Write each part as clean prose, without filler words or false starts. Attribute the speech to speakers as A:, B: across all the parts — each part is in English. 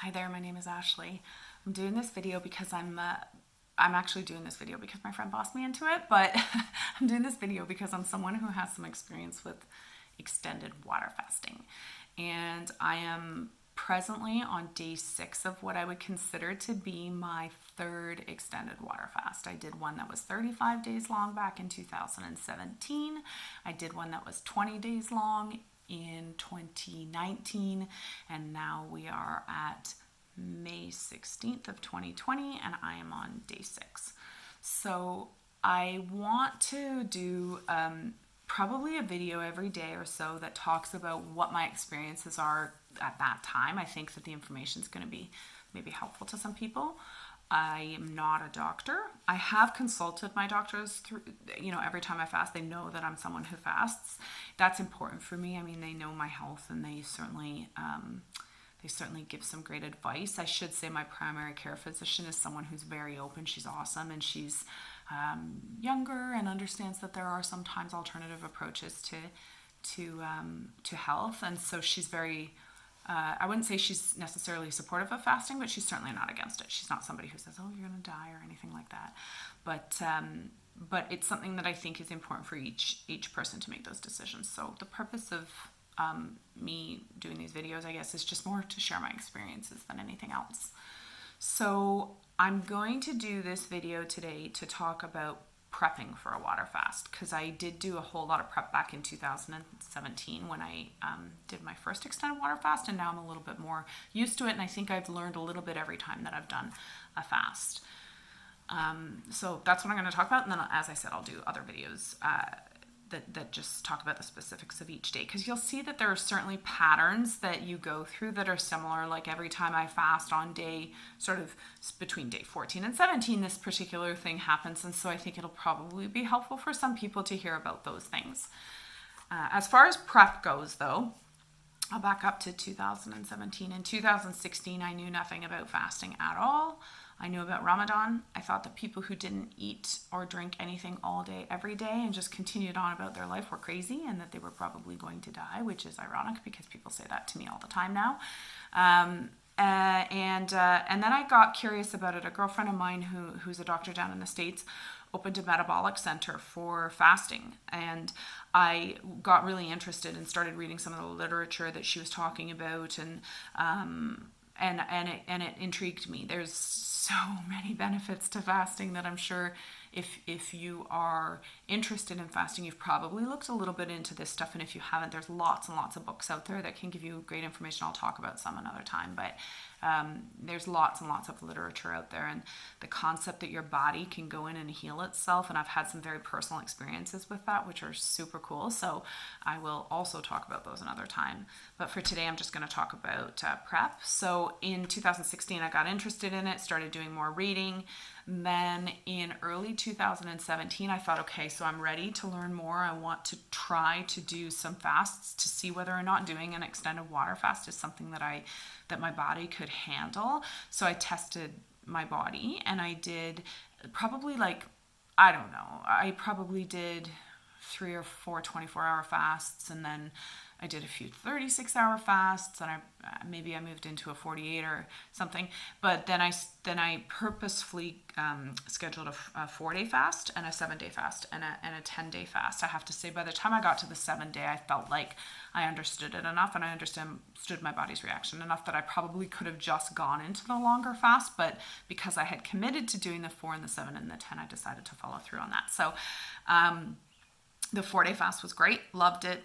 A: Hi there, my name is Ashley. I'm doing this video because I'm actually doing this video because my friend bossed me into it, but I'm doing this video because I'm someone who has some experience with extended water fasting. And I am presently on day 6 of what I would consider to be my third extended water fast. I did one that was 35 days long back in 2017. I did one that was 20 days long in 2019, and now we are at May 16th of 2020, and I am on day 6. So I want to do probably a video every day or so that talks about what my experiences are at that time. I think that the information is going to be maybe helpful to some people. I am not a doctor. I have consulted my doctors through, every time I fast. They know that I'm someone who fasts. That's important for me. I mean, they know my health, and they certainly give some great advice. I should say my primary care physician is someone who's very open. She's awesome, and she's younger and understands that there are sometimes alternative approaches to health. And so she's very, I wouldn't say she's necessarily supportive of fasting, but she's certainly not against it. She's not somebody who says, "Oh, you're going to die" or anything like that. But it's something that I think is important for each person to make those decisions. So the purpose of me doing these videos, I guess, is just more to share my experiences than anything else. So I'm going to do this video today to talk about prepping for a water fast, because I did do a whole lot of prep back in 2017 when I did my first extended water fast, and now I'm a little bit more used to it, and I think I've learned a little bit every time that I've done a fast. So that's what I'm going to talk about, and then, as I said, I'll do other videos that just talk about the specifics of each day, because you'll see that there are certainly patterns that you go through that are similar. Like every time I fast on day, sort of between day 14 and 17, this particular thing happens, and so I think it'll probably be helpful for some people to hear about those things. As far as prep goes, though, I'll back up to 2017. In 2016, I knew nothing about fasting at all. I knew about Ramadan. I thought that people who didn't eat or drink anything all day, every day, and just continued on about their life were crazy, and that they were probably going to die, which is ironic because people say that to me all the time now. And then I got curious about it. A girlfriend of mine who's a doctor down in the States opened a metabolic center for fasting, and I got really interested and started reading some of the literature that she was talking about, and it intrigued me. There's so many benefits to fasting that I'm sure if you are interested in fasting, you've probably looked a little bit into this stuff. And if you haven't, there's lots and lots of books out there that can give you great information. I'll talk about some another time, but there's lots and lots of literature out there, and the concept that your body can go in and heal itself. And I've had some very personal experiences with that, which are super cool. So I will also talk about those another time. But for today, I'm just going to talk about prep. So in 2016, I got interested in it, started doing more reading. Then in early 2017, I thought, okay, so I'm ready to learn more. I want to try to do some fasts to see whether or not doing an extended water fast is something that my body could handle. So I tested my body, and I did probably I probably did 3 or 4 24-hour fasts, and then I did a few 36-hour fasts, and I moved into a 48 or something. But then I purposefully scheduled a 4-day fast and a 7-day fast and a 10-day fast. I have to say, by the time I got to the 7-day, I felt like I understood it enough, and I understood my body's reaction enough that I probably could have just gone into the longer fast. But because I had committed to doing the 4 and the 7 and the 10, I decided to follow through on that. So the 4-day fast was great. Loved it.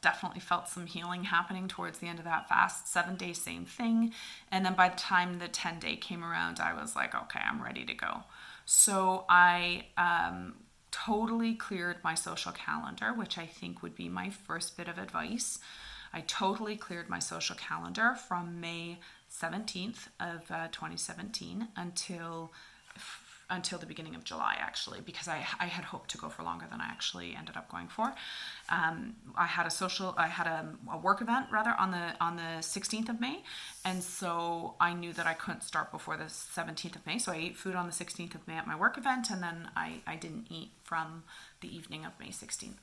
A: Definitely felt some healing happening towards the end of that fast. 7 days, same thing. And then by the time the 10-day came around, I was like, okay, I'm ready to go. So I totally cleared my social calendar, which I think would be my first bit of advice. I totally cleared my social calendar from May 17th of 2017 until the beginning of July, actually, because I had hoped to go for longer than I actually ended up going for. I had a work event rather on the 16th of May, and so I knew that I couldn't start before the 17th of May. So I ate food on the 16th of May at my work event, and then I didn't eat from the evening of May 16th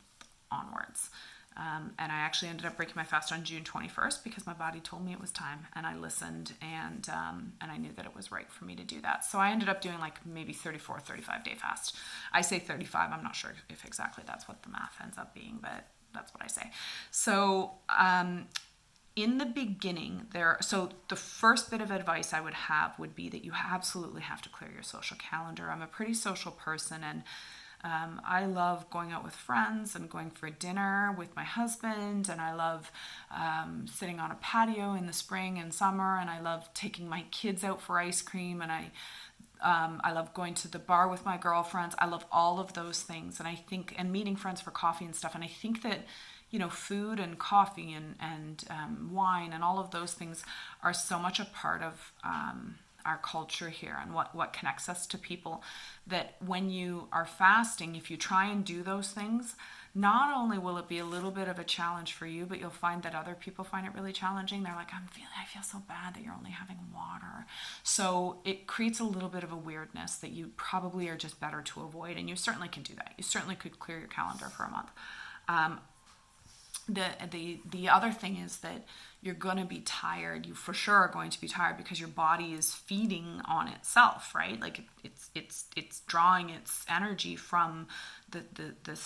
A: onwards. And I actually ended up breaking my fast on June 21st because my body told me it was time, and I listened, and I knew that it was right for me to do that. So I ended up doing like maybe 34, 35 day fast. I say 35. I'm not sure if exactly that's what the math ends up being, but that's what I say. So in the beginning so the first bit of advice I would have would be that you absolutely have to clear your social calendar. I'm a pretty social person, and I love going out with friends and going for dinner with my husband, and I love sitting on a patio in the spring and summer, and I love taking my kids out for ice cream, and I love going to the bar with my girlfriends. I love all of those things, and I think, and meeting friends for coffee and stuff. And I think that, you know, food and coffee and wine and all of those things are so much a part of our culture here, and what connects us to people, that when you are fasting, if you try and do those things, not only will it be a little bit of a challenge for you, but you'll find that other people find it really challenging. They're like, I feel so bad that you're only having water. So it creates a little bit of a weirdness that you probably are just better to avoid. And you certainly can do that. You certainly could clear your calendar for a month. The other thing is that you're going to be tired. You for sure are going to be tired because your body is feeding on itself, right? Like it's drawing its energy from the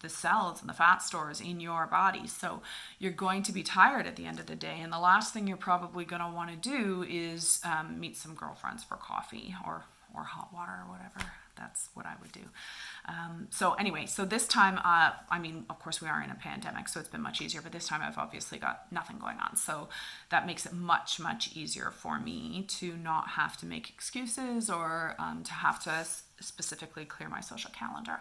A: cells and the fat stores in your body. So you're going to be tired at the end of the day. And the last thing you're probably going to want to do is meet some girlfriends for coffee or hot water or whatever. That's what I would do. So anyway, so this time, I mean, of course we are in a pandemic, so it's been much easier, but this time I've obviously got nothing going on. So that makes it much, much easier for me to not have to make excuses or to have to specifically clear my social calendar.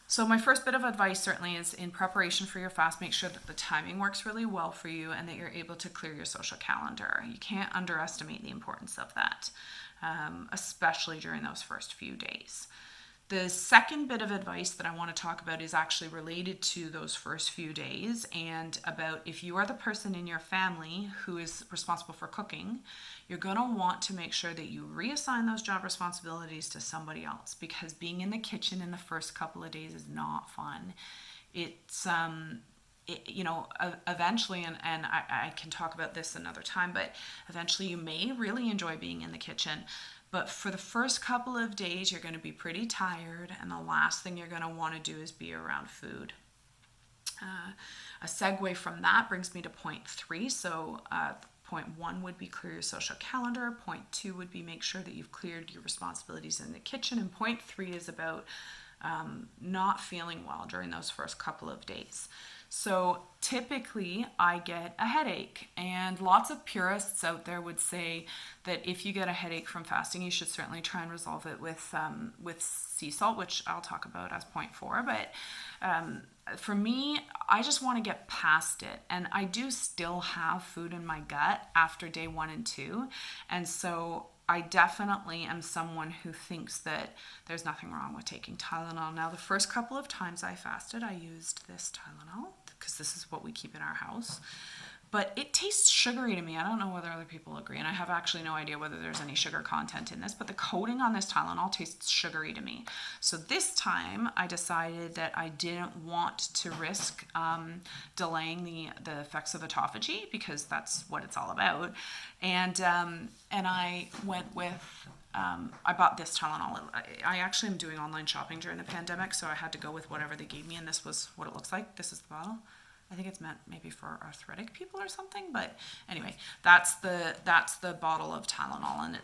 A: So my first bit of advice certainly is, in preparation for your fast, make sure that the timing works really well for you and that you're able to clear your social calendar. You can't underestimate the importance of that, especially during those first few days. The second bit of advice that I want to talk about is actually related to those first few days, and about if you are the person in your family who is responsible for cooking, you're going to want to make sure that you reassign those job responsibilities to somebody else, because being in the kitchen in the first couple of days is not fun. It's eventually, and I can talk about this another time, but eventually you may really enjoy being in the kitchen. But for the first couple of days, you're going to be pretty tired, and the last thing you're going to want to do is be around food. A segue from that brings me to point 3. So point 1 would be clear your social calendar. Point 2 would be make sure that you've cleared your responsibilities in the kitchen. And point 3 is about not feeling well during those first couple of days. So typically I get a headache, and lots of purists out there would say that if you get a headache from fasting, you should certainly try and resolve it with sea salt, which I'll talk about as point 4. But for me, I just want to get past it, and I do still have food in my gut after day 1 and 2, and so I definitely am someone who thinks that there's nothing wrong with taking Tylenol. Now, the first couple of times I fasted, I used this Tylenol because this is what we keep in our house. But it tastes sugary to me. I don't know whether other people agree, and I have actually no idea whether there's any sugar content in this, but the coating on this Tylenol tastes sugary to me. So this time I decided that I didn't want to risk delaying the effects of autophagy, because that's what it's all about. And I went with I bought this Tylenol. I actually am doing online shopping during the pandemic, so I had to go with whatever they gave me, and this was what it looks like. This is the bottle. I think it's meant maybe for arthritic people or something, but anyway, that's the bottle of Tylenol, and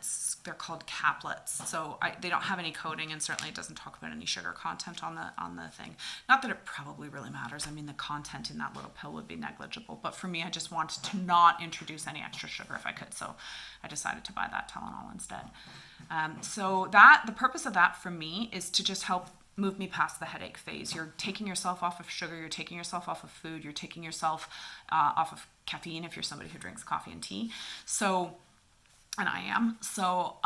A: they're called caplets. So they don't have any coating, and certainly it doesn't talk about any sugar content on the thing. Not that it probably really matters. I mean, the content in that little pill would be negligible, but for me, I just wanted to not introduce any extra sugar if I could, so I decided to buy that Tylenol instead. So the purpose of that for me is to just help move me past the headache phase. You're taking yourself off of sugar, you're taking yourself off of food, you're taking yourself off of caffeine if you're somebody who drinks coffee and tea. So, and I am. So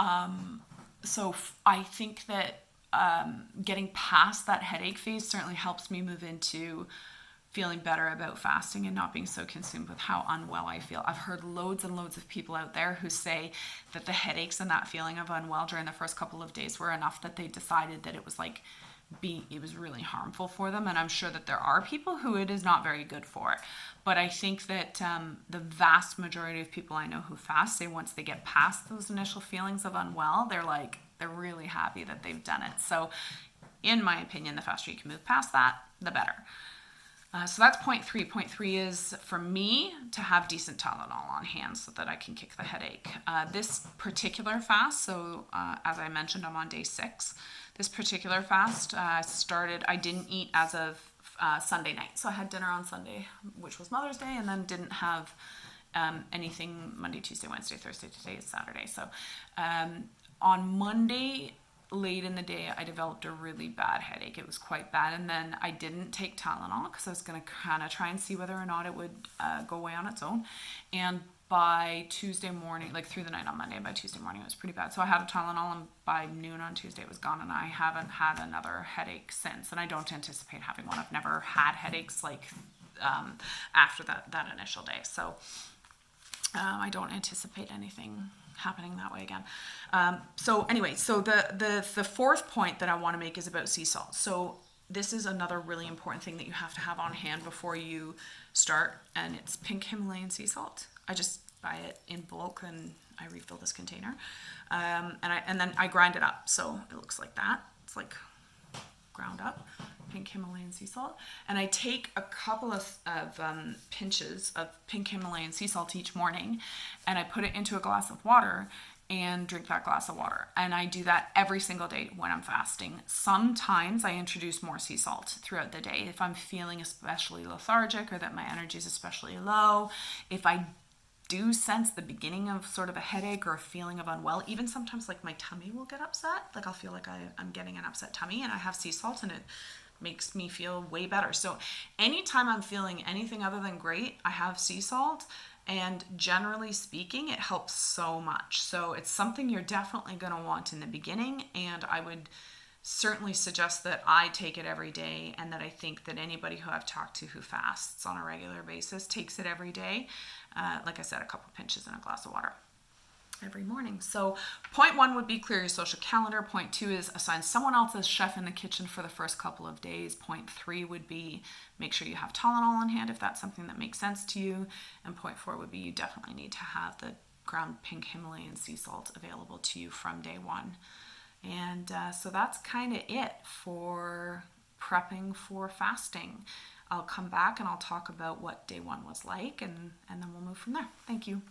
A: I think that getting past that headache phase certainly helps me move into feeling better about fasting and not being so consumed with how unwell I feel. I've heard loads and loads of people out there who say that the headaches and that feeling of unwell during the first couple of days were enough that they decided that it was like it was really harmful for them. And I'm sure that there are people who it is not very good for. But I think that the vast majority of people I know who fast say once they get past those initial feelings of unwell, they're really happy that they've done it. So in my opinion, the faster you can move past that, the better. So that's point three. Point three is for me to have decent Tylenol on hand so that I can kick the headache. This particular fast, so as I mentioned, I'm on day 6. This particular fast started, I didn't eat as of Sunday night. So I had dinner on Sunday, which was Mother's Day, and then didn't have anything Monday, Tuesday, Wednesday, Thursday. Today is Saturday. So on Monday, late in the day, I developed a really bad headache. It was quite bad. And then I didn't take Tylenol because I was going to kind of try and see whether or not it would go away on its own. And by Tuesday morning, like through the night on Monday, by Tuesday morning, it was pretty bad. So I had a Tylenol, and by noon on Tuesday, it was gone. And I haven't had another headache since. And I don't anticipate having one. I've never had headaches like after that initial day. So I don't anticipate anything happening that way again. So anyway, so the fourth point that I want to make is about sea salt. So this is another really important thing that you have to have on hand before you start, and it's pink Himalayan sea salt. I just buy it in bulk and I refill this container, and then I grind it up so it looks like that. It's like ground up pink Himalayan sea salt, and I take a couple of pinches of pink Himalayan sea salt each morning, and I put it into a glass of water and drink that glass of water. And I do that every single day when I'm fasting. Sometimes I introduce more sea salt throughout the day if I'm feeling especially lethargic or that my energy is especially low. If I do sense the beginning of sort of a headache or a feeling of unwell, even sometimes like my tummy will get upset. Like I'll feel like I'm getting an upset tummy, and I have sea salt and it makes me feel way better. So anytime I'm feeling anything other than great, I have sea salt, and generally speaking, it helps so much. So it's something you're definitely going to want in the beginning, and I would certainly suggest that I take it every day, and that I think that anybody who I've talked to who fasts on a regular basis takes it every day. Like I said, a couple pinches in a glass of water every morning. So point 1 would be clear your social calendar. Point 2 is assign someone else as chef in the kitchen for the first couple of days. Point 3 would be make sure you have Tylenol on hand if that's something that makes sense to you. And point 4 would be you definitely need to have the ground pink Himalayan sea salt available to you from day 1. And so that's kind of it for prepping for fasting. I'll come back and I'll talk about what day 1 was like, and then we'll move from there. Thank you.